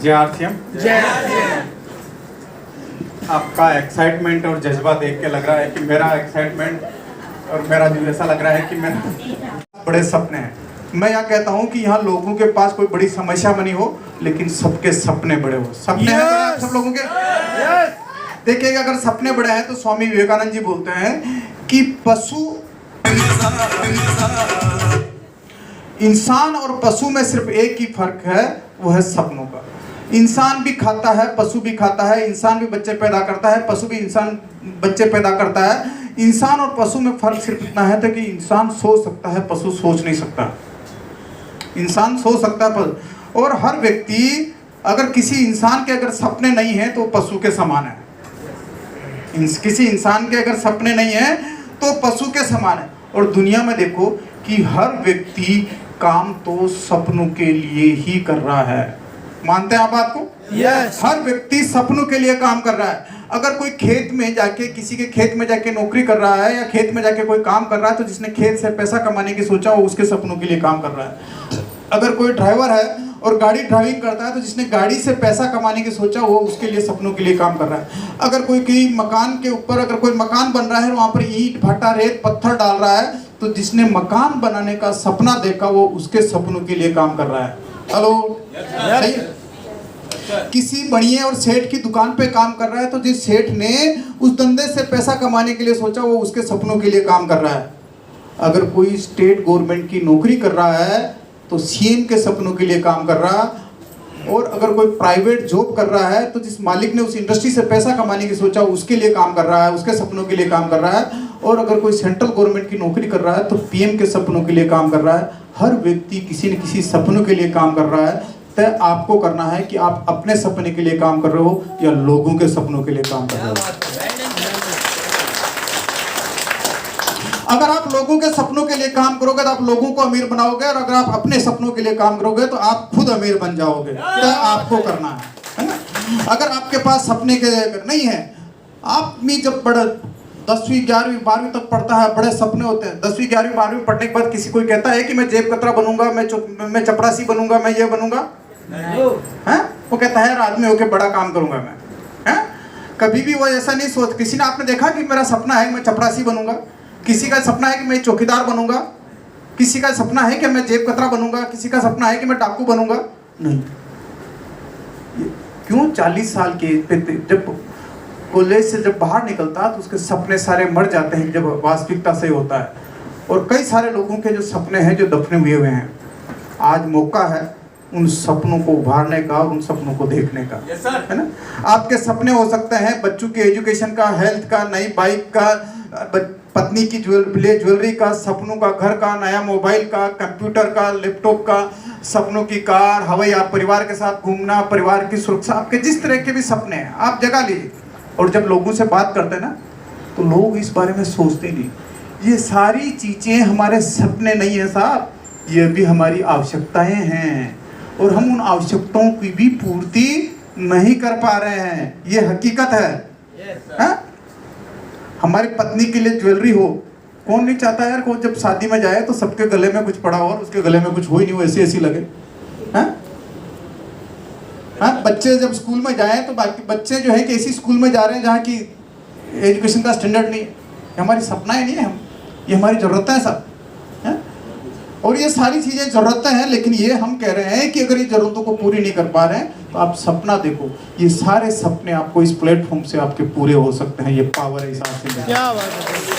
जय आरसीएम। जय। आपका एक्साइटमेंट और जज्बा देख के लग रहा है कि मेरा एक्साइटमेंट और मेरा जो ऐसा लग रहा है कि मेरा बड़े सपने हैं। मैं यहाँ कहता हूँ कि यहाँ लोगों के पास कोई बड़ी समस्या बनी हो, लेकिन सबके सपने बड़े हो। सपने हैं बड़े आप सब लोगों के? देखिएगा, अगर सपने बड़े हैं तो स्वामी विवेकानंद जी बोलते हैं कि इंसान और पशु में सिर्फ एक ही फर्क है, वो है सपनों का। इंसान भी खाता है, पशु भी खाता है, इंसान भी बच्चे पैदा करता है, पशु भी इंसान बच्चे पैदा करता है। इंसान और पशु में फर्क सिर्फ इतना है कि इंसान सोच सकता है, पशु सोच नहीं सकता। इंसान सोच सकता है और हर व्यक्ति, अगर किसी इंसान के अगर सपने नहीं हैं तो पशु के समान है। किसी इंसान के अगर सपने नहीं हैं तो पशु के समान है। और दुनिया में देखो कि हर व्यक्ति काम तो सपनों के लिए ही कर रहा है। मानते हैं आप बात को? Yes. हर व्यक्ति सपनों के लिए काम कर रहा है। अगर कोई खेत में जाके, किसी के खेत में जाके नौकरी कर रहा है या खेत में जाके कोई काम कर रहा है, तो जिसने खेत से पैसा कमाने की सोचा वो उसके सपनों के लिए काम कर रहा है। अगर कोई ड्राइवर है और गाड़ी ड्राइविंग करता है, तो जिसने गाड़ी से पैसा कमाने की सोचा वो उसके लिए सपनों के लिए काम कर रहा है। अगर कोई मकान के ऊपर अगर कोई मकान बन रहा है, वहाँ पर ईंट भट्टा रेत पत्थर डाल रहा है, तो जिसने मकान बनाने का सपना देखा वो उसके सपनों के लिए काम कर रहा है। हेलो, सही है? किसी बढ़िया और सेठ की दुकान पे काम कर रहा है, तो जिस सेठ ने उस धंधे से पैसा कमाने के लिए सोचा वो उसके सपनों के लिए काम कर रहा है। अगर कोई स्टेट गवर्नमेंट की नौकरी कर रहा है तो सीएम के सपनों के लिए काम कर रहा है। और अगर कोई प्राइवेट जॉब कर रहा है तो जिस मालिक ने उस इंडस्ट्री से पैसा कमाने की सोचा उसके लिए काम कर रहा है, उसके सपनों के लिए काम कर रहा है। और अगर कोई सेंट्रल गवर्नमेंट की नौकरी कर रहा है तो पीएम के सपनों के लिए काम कर रहा है। हर व्यक्ति किसी न किसी सपनों के लिए काम कर रहा है। तय आपको करना है कि आप अपने सपने के लिए काम कर रहे हो या लोगों के सपनों के लिए काम कर रहे हो। अगर आप लोगों के सपनों के लिए काम करोगे तो आप लोगों को अमीर बनाओगे, और अगर आप अपने सपनों के लिए काम करोगे तो आप खुद अमीर बन जाओगे। तो आपको करना है ना? अगर आपके पास सपने के नहीं है, आप भी जब बड़ा 10वीं 11वीं 12वीं तक पढ़ता है, बड़े सपने होते हैं। 10वीं 11वीं 12वीं पढ़ने के बाद किसी कोई कहता है कि मैं जेब कतरा बनूंगा, मैं चपरासी बनूंगा, मैं ये बनूंगा, है? वो कहता है आदमी होके बड़ा काम करूंगा मैं, है? कभी भी वो ऐसा नहीं सोच। किसी ने आपने देखा कि मेरा सपना है मैं चपरासी बनूंगा, किसी का सपना है कि मैं चौकीदार बनूंगा, किसी का सपना है कि मैं जेब कतरा बनूंगा, किसी का सपना है कि मैं डाकू बनूंगा। नहीं, क्यों? 40 साल के जब कॉलेज से जब बाहर निकलता तो उसके सपने सारे मर जाते हैं जब वास्तविकता से होता है। और कई सारे लोगों के जो सपने हैं जो दफने हुए हुए हैं, आज मौका है उन सपनों को उभारने का और उन सपनों को देखने का। है ना? आपके सपने हो सकते हैं बच्चों की एजुकेशन का, हेल्थ का, नई बाइक का, पत्नी की ज्वेलरी का, सपनों का घर का, नया मोबाइल का, कंप्यूटर का, लैपटॉप का, सपनों की कार, हवाई, आप परिवार के साथ घूमना, परिवार की सुरक्षा, आपके जिस तरह के भी सपने हैं आप जगा लीजिए। और जब लोगों से बात करते हैं ना तो लोग इस बारे में सोचते नहीं। ये सारी चीज़ें हमारे सपने नहीं है साहब, ये भी हमारी आवश्यकताएं हैं और हम उन आवश्यकताओं की भी पूर्ति नहीं कर पा रहे हैं। ये हकीकत है। हमारी पत्नी के लिए ज्वेलरी हो, कौन नहीं चाहता यार को जब शादी में जाए तो सबके गले में कुछ पड़ा हो और उसके गले में कुछ हो ही नहीं हो, ऐसी ऐसी लगे। हाँ, बच्चे जब स्कूल में जाएं तो बाकी बच्चे जो है कि ऐसी स्कूल में जा रहे हैं जहाँ की एजुकेशन का स्टैंडर्ड नहीं है। ये हमारी सपनाएं नहीं है, ये हमारी ज़रूरतें हैं सब। और ये सारी चीज़ें ज़रूरतें हैं, लेकिन ये हम कह रहे हैं कि अगर ये ज़रूरतों को पूरी नहीं कर पा रहे हैं तो आप सपना देखो। ये सारे सपने आपको इस प्लेटफॉर्म से आपके पूरे हो सकते हैं। ये पावर है इस हाथ से। क्या बात है।